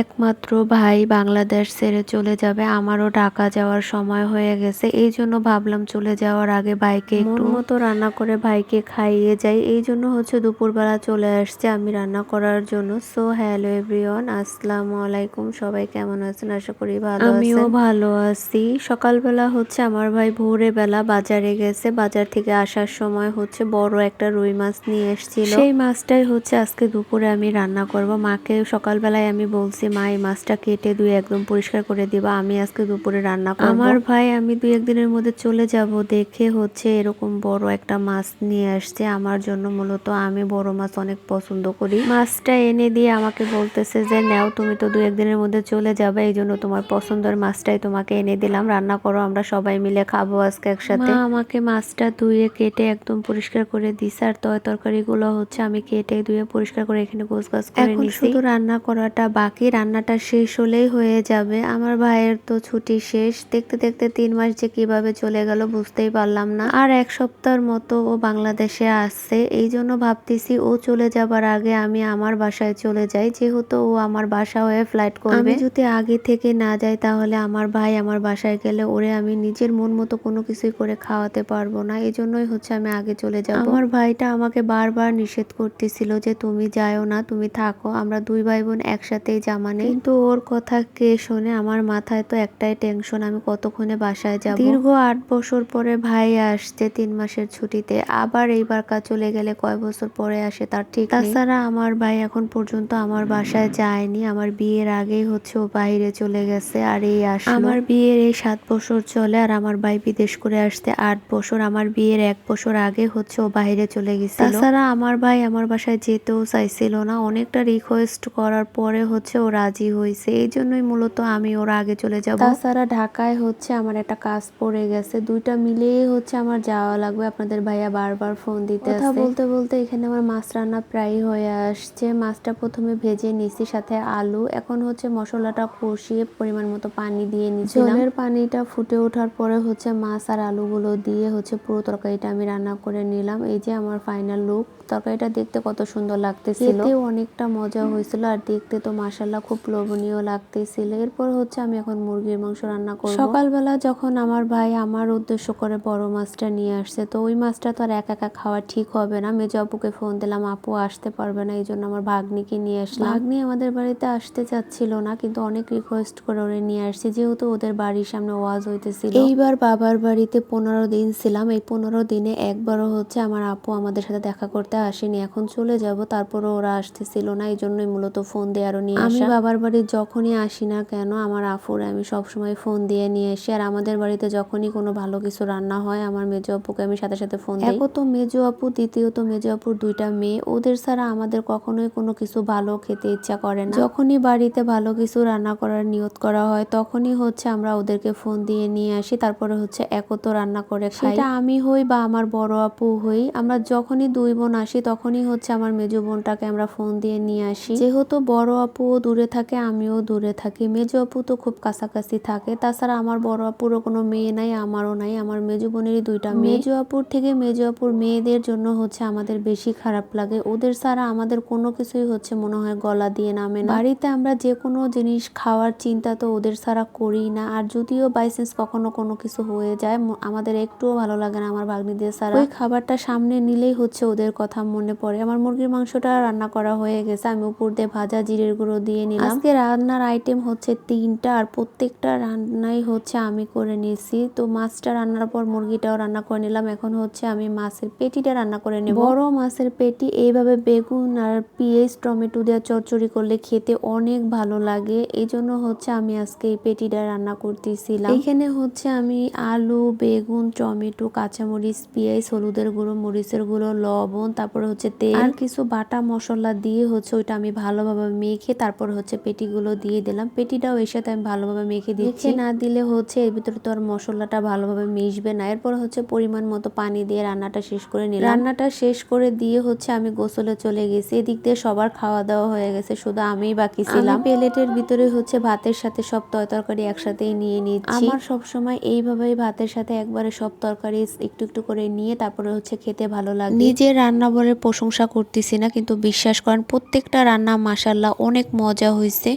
একমাত্র ভাই বাংলাদেশ ছেড়ে চলে যাবে, আমারও ঢাকা যাওয়ার সময় হয়ে গেছে। এই জন্য ভাবলাম চলে যাওয়ার আগে ভাইকে একটু মতো রান্না করে ভাইকে খাইয়ে যাই। এই জন্য দুপুরবেলা চলে আসছে আমি রান্না করার জন্য। সো হ্যালো এভরিওয়ান, আসসালামু আলাইকুম। সবাই কেমন আছেন? আশা করি ভালো আছেন। আমিও ভালো আছি। সকালবেলা আমার ভাই ভোরে বেলা বাজারে গেছে। বাজার থেকে আসার সময় বড় একটা রুই মাছ নিয়ে এসেছিল। সেই মাছটাই আজকে দুপুরে আমি রান্না করব। মাকে সকালবেলায় আমি বলছি, মা এই মাছটা কেটে ধুয়ে একদম পরিষ্কার করে দিবা, আমি আজকে দুপুরে রান্না করব। আমার ভাই আমি 2-1 দিনের মধ্যে চলে যাব দেখে এরকম বড় একটা মাছ নিয়ে আসছে আমার জন্য। মূলত আমি বড় মাছ অনেক পছন্দ করি। মাছটা এনে দিয়ে আমাকে বলতেছে যে নাও, তুমি তো 2-1 দিনের মধ্যে চলে যাবে, এই জন্য তোমার পছন্দের মাছটাই তোমাকে এনে দিলাম, রান্না করো, আমরা সবাই মিলে খাবো আজকে একসাথে। মা আমাকে মাছটা ধুয়ে কেটে একদম পরিষ্কার করে দিছে। আর তরকারিগুলো আমি কেটে ধুয়ে পরিষ্কার করে এখানে গোছগাছ করে নিছি। শুধু রান্না করাটা বাকি, রান্নাটা শেষ হলেই হয়ে যাবে। আমার ভাইয়ের তো ছুটি শেষ। দেখতে দেখতে 3 মাস যে কিভাবে চলে গেল বুঝতেই পারলাম না। আর 1 সপ্তাহের মতো ও বাংলাদেশে আসছে। এই জন্য ভাবতেছি ও চলে যাবার আগে আমি আমার বাসায় চলে যাই, যেহেতু ও আমার বাসা হয়ে ফ্লাইট করবে। আমি যদি আগে থেকে না যাই তাহলে আমার ভাই আমার বাসায় গেলে ওরে আমি নিজের মন মতো কোনো কিছুই করে খাওয়াতে পারবো না। এই জন্যই আমি আগে চলে যাব। আমার ভাইটা আমাকে বারবার নিষেধ করতেছিল যে তুমি যাও না, তুমি থাকো, আমরা 2 ভাই বোন একসাথেই জামা নেই। কিন্তু ওর কথা কে শোনে? আমার মাথায় তো একটাই টেনশন, আমি কতক্ষণে বাসায় যাব। দীর্ঘ 8 বছর পরে ভাই আসছে 3 মাসের ছুটিতে। আবার এইবার চলে গেলে কয় বছর পরে আসে তার ঠিক নেই। তাছাড়া আমার ভাই এখন পর্যন্ত আমার বাসায় যায়নি। আমার বিয়ের আগেই ও বাইরে চলে গেছে, আর এই আসলো। আমার বিয়ের এই 7 বছর চলে, আর আমার ভাই বিদেশ করে আসতে 8 বছর। আমার বিয়ের 1 বছর আগে ও বাইরে চলে গেছিল। তাছাড়া আমার ভাই আমার বাসায় যেতেও চাইছিল না। অনেকটা রিকোয়েস্ট করার পরে ও রাজি হয়েছে। এই জন্যই মূলত আমি ওর আগে চলে যাব। তাছাড়া ঢাকায় আমার একটা কাজ পড়ে গেছে, দুইটা মিলিয়ে আমার যাওয়া লাগবে। আপনাদের ভাইয়া বারবার ফোন দিতে আছে। কথা বলতে বলতে এখানে আমার মাছ রান্না প্রায় হয়ে আসছে। মাছটা প্রথমে ভেজে নিছি, সাথে আলু। এখন মশলাটা কষিয়ে পরিমাণ মতো পানি দিয়ে নিচ্ছি। ঝোলের পানিটা ফুটে ওঠার পরে মাছ আর আলুগুলো দিয়ে পুরো তরকারিটা আমি রান্না করে নিলাম। এই যে আমার ফাইনাল লুক। তরকারিটা দেখতে কত সুন্দর লাগতেছিল, খেতেও অনেকটা মজা হয়েছিল, আর দেখতে তো মাশাআল্লাহ খুব লোভনীয় লাগতেছিল। এরপর আমি এখন মুরগির মাংস রান্না করব। সকালবেলা যখন আমার ভাই আমার উদ্দেশ্য করে বড় মাছটা নিয়ে আসছে, তো ওই মাছটা তো আর একা একা খাওয়া ঠিক হবে না। মেজো আপুকে ফোন দিলাম, আপু আসতে পারবে না, এই জন্য আমার ভাগ্নিকে নিয়ে আসলাম। ভাগ্নি আমাদের বাড়িতে আসতে চাচ্ছিল না, কিন্তু অনেক রিকোয়েস্ট করে ওরে নিয়ে আসছি, যেহেতু ওদের বাড়ির সামনে ওয়াজ হইতেছিল। এইবার বাবার বাড়িতে 15 দিন ছিলাম। এই 15 দিনে একবারও আমার আপু আমাদের সাথে দেখা করতে আসেনি। এখন চলে যাব, তারপরে ওরা আসতেছিল না, এই জন্যই মূলত ফোন দিয়ে আরো নিয়ে আসা। আমি বাবার বাড়ি যখনই আসি না কেন, আমার আফুরে আমি সবসময় ফোন দিয়ে নিয়ে আসি। আর আমাদের বাড়িতে যখনই কোনো ভালো কিছু রান্না হয়, আমার মেজো আপুকে আমি সাথে সাথে ফোন দিই। এক তো মেজো আপু, দ্বিতীয়ত মেজো আপুর 2টা মেয়ে, ওদের ছাড়া আমাদের কখনোই কোনো কিছু ভালো খেতে ইচ্ছা করে না। যখনই বাড়িতে ভালো কিছু রান্না করার নিয়ত করা হয়, তখনই আমরা ওদেরকে ফোন দিয়ে নিয়ে আসি। তারপরে একতো রান্না করে খাই। সেটা আমি হই বা আমার বড় আপু হই, আমরা যখনই 2 বোন আসি তখনই আমার মেজো বোনটাকে আমরা ফোন দিয়ে নিয়ে আসি। যেহেতু বড় আপুও দূরে থাকে, আমিও দূরে থাকি, মেজো আপু তো খুব কাছাকাছি থাকে। তাছাড়া আমার বড় আপুরও কোনো মেয়ে নাই, আমারও নাই, আমার মেজো বোনেরই 2টা মেয়ে। মেজো আপুর থেকে মেজো আপুর মেয়েদের জন্য আমাদের বেশি খারাপ লাগে। ওদের ছাড়া আমাদের কোনো কিছুই মনে হয় গলা দিয়ে নামে না। বাড়িতে আমরা যে কোনো জিনিস খাওয়ার চিন্তা তো ওদের ছাড়া করি না। আর যদিও বাইচান্স কখনো কোনো কিছু হয়ে যায়, আমাদের একটুও ভালো লাগে না আমার ভাগ্নিদের ছাড়া। ওই খাবারটা সামনে নিলেই ওদের কথা মনে পড়ে। আমার মুরগির মাংসটা রান্না করা হয়ে গেছে, আমি উপর দিয়ে ভাজা জিরের গুঁড়ো দিয়ে নিলাম। আজকে রান্নার আইটেম 3টা, আর প্রত্যেকটা রান্নাই আমি করে নিয়েছি। তো মাছটা রান্নার পর মুরগিটাও রান্না করে নিলাম। এখন আমি মাছের পেটিটা রান্না করে নেব। বড় মাছের পেটি এইভাবে বেগুন আর পেঁয়াজ টমেটো দিয়ে চচ্চড়ি করলে খেতে অনেক ভালো লাগে। এই জন্য আমি আজকে এই পেটিটা রান্না করতেছিলাম। এখানে আমি আলু, বেগুন, টমেটো, কাঁচামরিচ, পেঁয়াজ, হলুদের গুঁড়ো, মরিচের গুঁড়ো, লবণ, তারপরে তেল আর কিছু বাটা মশলা দিয়ে ওইটা আমি ভালোভাবে মেখে তারপর পেটিগুলো দিয়ে দিলাম। পেটিটাও এর সাথে আমি ভালোভাবে মেখে দিচ্ছি। না দিলে এর ভিতরে তো আর মশলাটা ভালোভাবে মিশবে না। এরপর পরিমাণ মতো পানি দিয়ে রান্নাটা শেষ করে নিলাম। রান্নাটা শেষ করে দিয়ে আমি গোসলে চলে গেছি। এদিক দিয়ে সবার খাওয়া দাওয়া হয়ে গেছে, শুধু আমিই বাকি ছিলাম। প্লেটের ভিতরে ভাতের সাথে সব তরকারি একসাথেই নিয়ে নিচ্ছি। আমার সবসময় এইভাবেই ভাতের সাথে একবারে সব তরকারি একটু একটু করে নিয়ে তারপরে খেতে ভালো লাগে। নিজের রান্না বলে প্রশংসা করতেছি না, কিন্তু বিশ্বাস করেন প্রত্যেকটা রান্না মাশাআল্লাহ অনেক মজা হয়েছে।